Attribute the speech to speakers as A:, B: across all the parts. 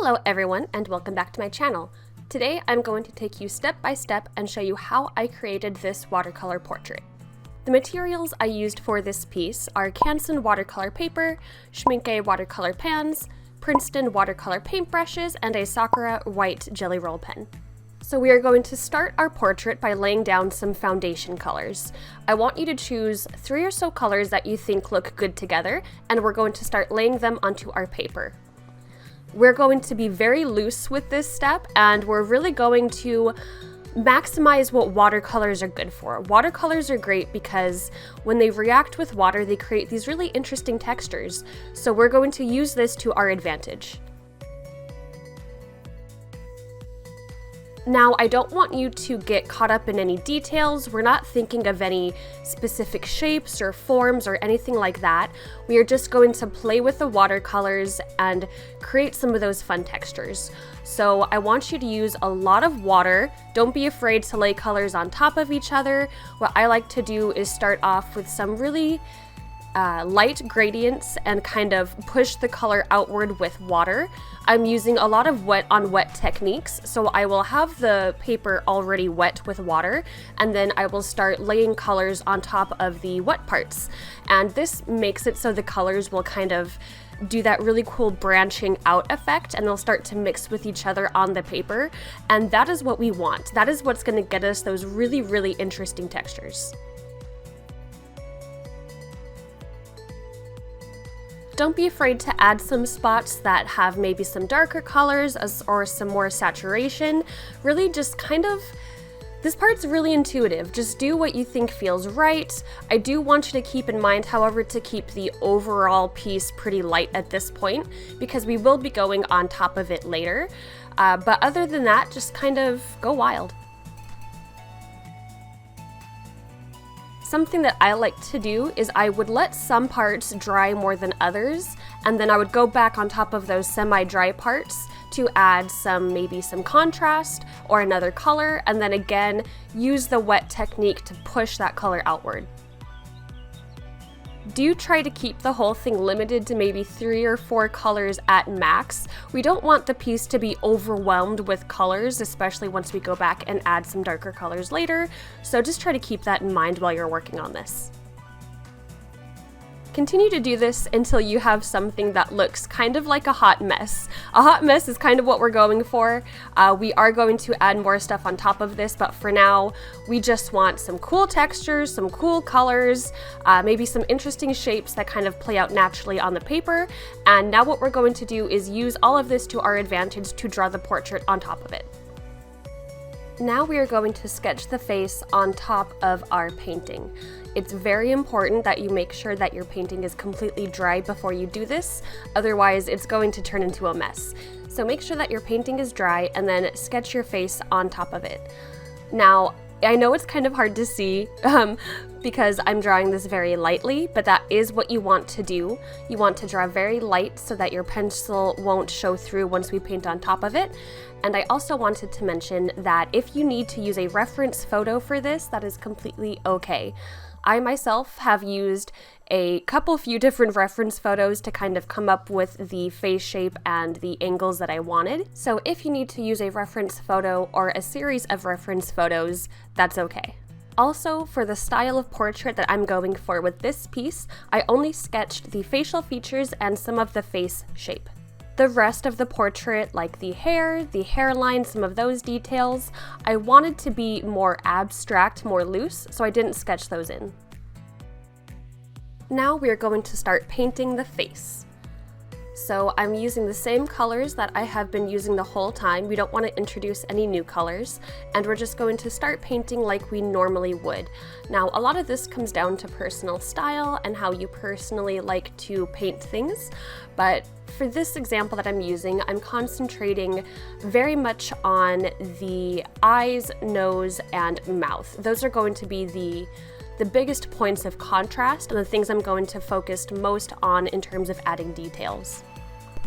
A: Hello everyone and welcome back to my channel. Today I'm going to take you step by step and show you how I created this watercolor portrait. The materials I used for this piece are Canson watercolor paper, Schmincke watercolor pans, Princeton watercolor paintbrushes, and a Sakura white jelly roll pen. So we are going to start our portrait by laying down some foundation colors. I want you to choose 3 or so colors that you think look good together, and we're going to start laying them onto our paper. We're going to be very loose with this step, and we're really going to maximize what watercolors are good for. Watercolors are great because when they react with water, they create these really interesting textures. So we're going to use this to our advantage. Now, I don't want you to get caught up in any details. We're not thinking of any specific shapes or forms or anything like that. We are just going to play with the watercolors and create some of those fun textures. So I want you to use a lot of water. Don't be afraid to lay colors on top of each other. What I like to do is start off with some really light gradients and kind of push the color outward with water. I'm using a lot of wet on wet techniques, so I will have the paper already wet with water, and then I will start laying colors on top of the wet parts. And this makes it so the colors will kind of do that really cool branching out effect, and they'll start to mix with each other on the paper, and that is what we want. That is what's going to get us those really, really interesting textures. Don't be afraid to add some spots that have maybe some darker colors or some more saturation. Really just kind of, this part's really intuitive. Just do what you think feels right. I do want you to keep in mind, however, to keep the overall piece pretty light at this point because we will be going on top of it later. But other than that, just kind of go wild. Something that I like to do is I would let some parts dry more than others, and then I would go back on top of those semi-dry parts to add maybe some contrast or another color, and then again use the wet technique to push that color outward. Do try to keep the whole thing limited to maybe 3 or 4 colors at max. We don't want the piece to be overwhelmed with colors, especially once we go back and add some darker colors later, so just try to keep that in mind while you're working on this. Continue to do this until you have something that looks kind of like a hot mess. A hot mess is kind of what we're going for. We are going to add more stuff on top of this, but for now, we just want some cool textures, some cool colors, maybe some interesting shapes that kind of play out naturally on the paper. And now what we're going to do is use all of this to our advantage to draw the portrait on top of it. Now we are going to sketch the face on top of our painting. It's very important that you make sure that your painting is completely dry before you do this, otherwise it's going to turn into a mess. So make sure that your painting is dry and then sketch your face on top of it. Now, I know it's kind of hard to see because I'm drawing this very lightly, but that is what you want to do. You want to draw very light so that your pencil won't show through once we paint on top of it. And I also wanted to mention that if you need to use a reference photo for this, that is completely okay. I myself have used a few different reference photos to kind of come up with the face shape and the angles that I wanted. So if you need to use a reference photo or a series of reference photos, that's okay. Also, for the style of portrait that I'm going for with this piece, I only sketched the facial features and some of the face shape. The rest of the portrait, like the hair, the hairline, some of those details, I wanted to be more abstract, more loose, so I didn't sketch those in. Now we're going to start painting the face. So I'm using the same colors that I have been using the whole time. We don't want to introduce any new colors, and we're just going to start painting like we normally would. Now, a lot of this comes down to personal style and how you personally like to paint things, but for this example that I'm using, I'm concentrating very much on the eyes, nose, and mouth. Those are going to be the biggest points of contrast and the things I'm going to focus most on in terms of adding details.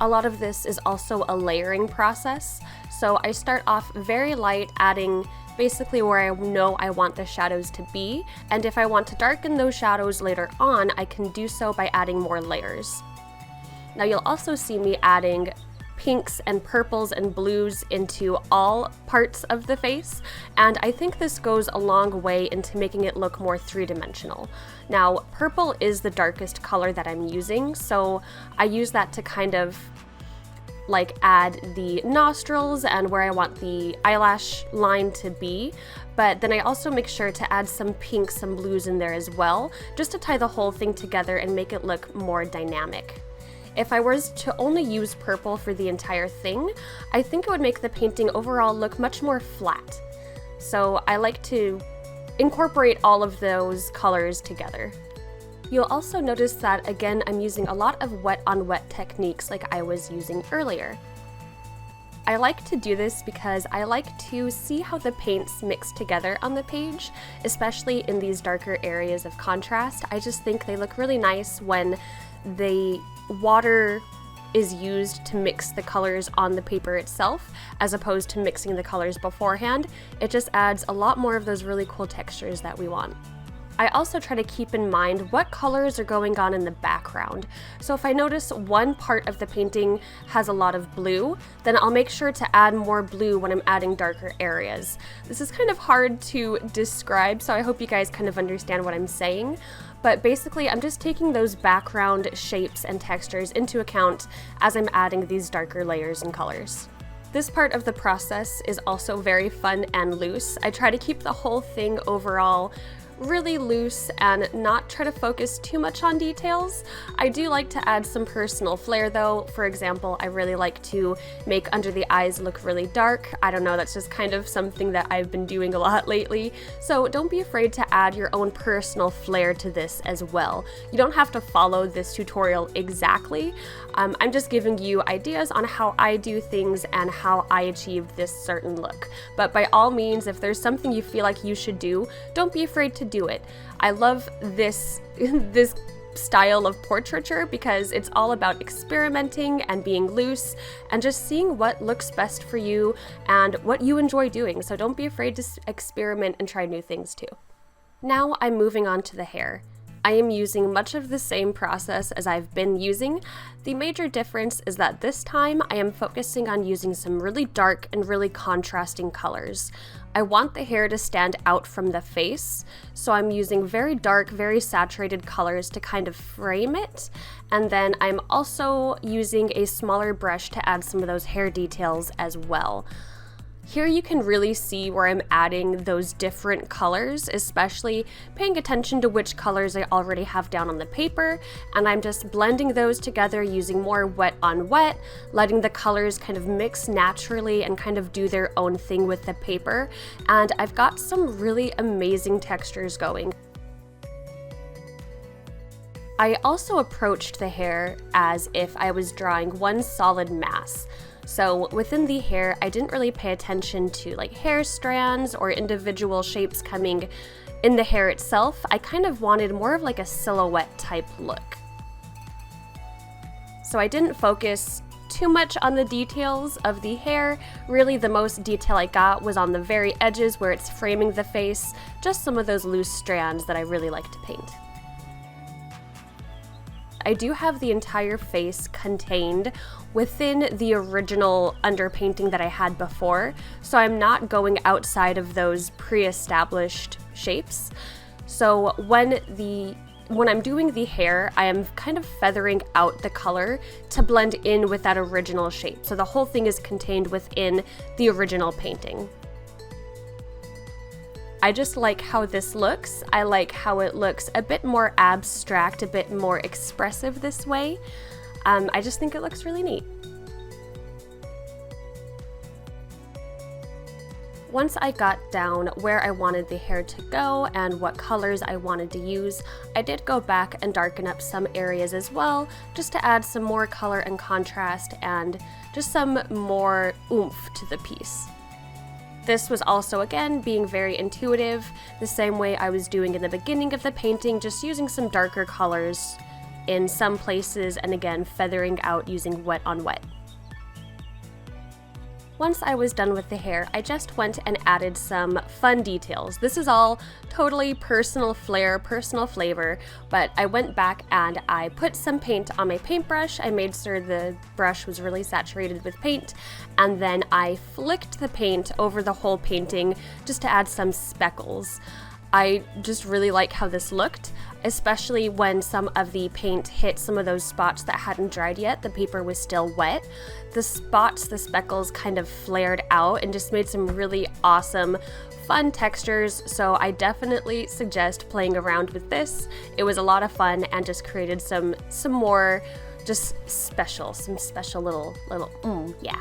A: A lot of this is also a layering process, so I start off very light, adding basically where I know I want the shadows to be, and if I want to darken those shadows later on, I can do so by adding more layers. Now you'll also see me adding pinks and purples and blues into all parts of the face, and I think this goes a long way into making it look more three-dimensional. Now, purple is the darkest color that I'm using, so I use that to kind of like add the nostrils and where I want the eyelash line to be, but then I also make sure to add some pinks, some blues in there as well, just to tie the whole thing together and make it look more dynamic. If I was to only use purple for the entire thing, I think it would make the painting overall look much more flat. So I like to incorporate all of those colors together. You'll also notice that, again, I'm using a lot of wet on wet techniques like I was using earlier. I like to do this because I like to see how the paints mix together on the page, especially in these darker areas of contrast. I just think they look really nice when the water is used to mix the colors on the paper itself, as opposed to mixing the colors beforehand. It just adds a lot more of those really cool textures that we want. I also try to keep in mind what colors are going on in the background. So if I notice one part of the painting has a lot of blue, then I'll make sure to add more blue when I'm adding darker areas. This is kind of hard to describe, so I hope you guys kind of understand what I'm saying. But basically, I'm just taking those background shapes and textures into account as I'm adding these darker layers and colors. This part of the process is also very fun and loose. I try to keep the whole thing overall really loose and not try to focus too much on details. I do like to add some personal flair though. For example, I really like to make under the eyes look really dark. I don't know, that's just kind of something that I've been doing a lot lately. So don't be afraid to add your own personal flair to this as well. You don't have to follow this tutorial exactly. I'm just giving you ideas on how I do things and how I achieve this certain look. But by all means, if there's something you feel like you should do, don't be afraid to do it. I love this style of portraiture because it's all about experimenting and being loose and just seeing what looks best for you and what you enjoy doing. So don't be afraid to experiment and try new things too. Now I'm moving on to the hair. I am using much of the same process as I've been using. The major difference is that this time I am focusing on using some really dark and really contrasting colors. I want the hair to stand out from the face, so I'm using very dark, very saturated colors to kind of frame it, and then I'm also using a smaller brush to add some of those hair details as well. Here you can really see where I'm adding those different colors, especially paying attention to which colors I already have down on the paper, and I'm just blending those together using more wet on wet, letting the colors kind of mix naturally and kind of do their own thing with the paper, and I've got some really amazing textures going. I also approached the hair as if I was drawing one solid mass. So within the hair, I didn't really pay attention to like hair strands or individual shapes coming in the hair itself. I kind of wanted more of like a silhouette type look. So I didn't focus too much on the details of the hair. Really, the most detail I got was on the very edges where it's framing the face, just some of those loose strands that I really like to paint. I do have the entire face contained within the original underpainting that I had before, so I'm not going outside of those pre-established shapes. So when I'm doing the hair, I am kind of feathering out the color to blend in with that original shape. So the whole thing is contained within the original painting. I just like how this looks. I like how it looks a bit more abstract, a bit more expressive this way. I just think it looks really neat. Once I got down where I wanted the hair to go and what colors I wanted to use, I did go back and darken up some areas as well, just to add some more color and contrast and just some more oomph to the piece. This was also, again, being very intuitive, the same way I was doing in the beginning of the painting, just using some darker colors in some places and again feathering out using wet on wet. Once I was done with the hair, I just went and added some fun details. This is all totally personal flair, personal flavor, but I went back and I put some paint on my paintbrush. I made sure the brush was really saturated with paint, and then I flicked the paint over the whole painting just to add some speckles. I just really like how this looked, especially when some of the paint hit some of those spots that hadn't dried yet. The paper was still wet. The spots, the speckles kind of flared out and just made some really awesome, fun textures. So I definitely suggest playing around with this. It was a lot of fun and just created some more just special little yeah.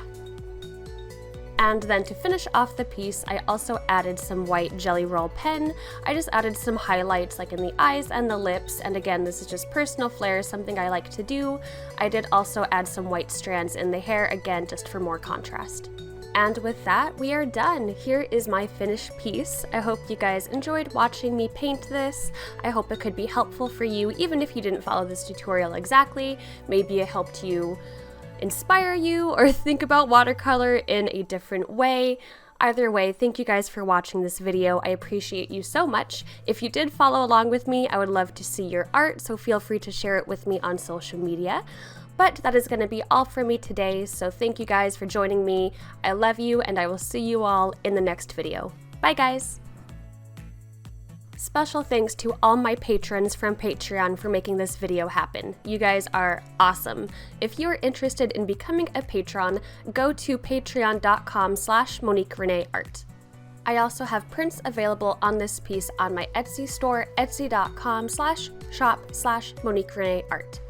A: And then to finish off the piece, I also added some white Jelly Roll pen. I just added some highlights like in the eyes and the lips, and again, this is just personal flair, something I like to do. I did also add some white strands in the hair, again, just for more contrast. And with that, we are done. Here is my finished piece. I hope you guys enjoyed watching me paint this. I hope it could be helpful for you, even if you didn't follow this tutorial exactly. Maybe it helped you inspire you or think about watercolor in a different way. Either way, thank you guys for watching this video. I appreciate you so much. If you did follow along with me, I would love to see your art, so feel free to share it with me on social media. But that is going to be all for me today, so thank you guys for joining me. I love you, and I will see you all in the next video. Bye guys! Special thanks to all my patrons from Patreon for making this video happen. You guys are awesome. If you are interested in becoming a patron, go to patreon.com/Monique Renee Art. I also have prints available on this piece on my Etsy store, etsy.com/shop/Monique Renee Art.